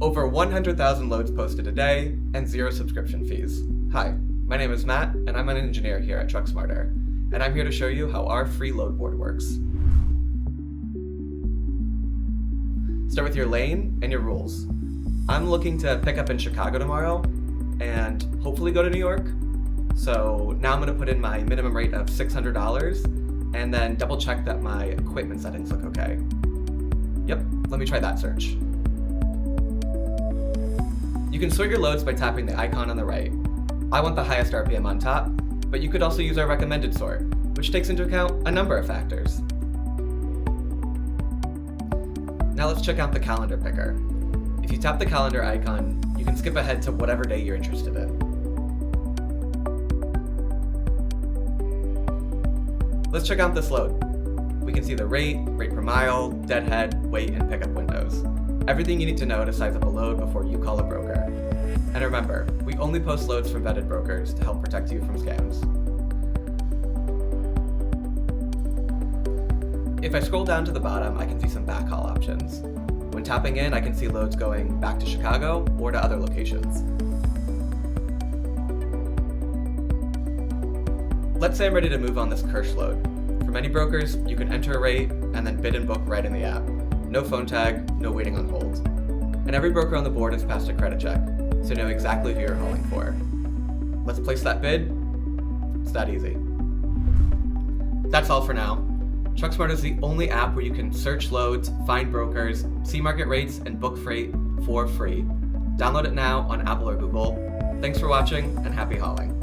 Over 100,000 loads posted a day, and 0 subscription fees. Hi, my name is Matt, and I'm an engineer here at TruckSmarter, and I'm here to show you how our free load board works. Start with your lane and your rules. I'm looking to pick up in Chicago tomorrow, and hopefully go to New York. So now I'm going to put in my minimum rate of $600, and then double check that my equipment settings look okay. Yep, let me try that search. You can sort your loads by tapping the icon on the right. I want the highest RPM on top, but you could also use our recommended sort, which takes into account a number of factors. Now let's check out the calendar picker. If you tap the calendar icon, you can skip ahead to whatever day you're interested in. Let's check out this load. We can see the rate per mile, deadhead, weight, and pickup windows. Everything you need to know to size up a load before you call a broker. And remember, we only post loads from vetted brokers to help protect you from scams. If I scroll down to the bottom, I can see some backhaul options. When tapping in, I can see loads going back to Chicago or to other locations. Let's say I'm ready to move on this Kirsch load. For many brokers, you can enter a rate and then bid and book right in the app. No phone tag, no waiting on hold. And every broker on the board has passed a credit check, so you know exactly who you're hauling for. Let's place that bid. It's that easy. That's all for now. TruckSmarter is the only app where you can search loads, find brokers, see market rates, and book freight for free. Download it now on Apple or Google. Thanks for watching, and happy hauling.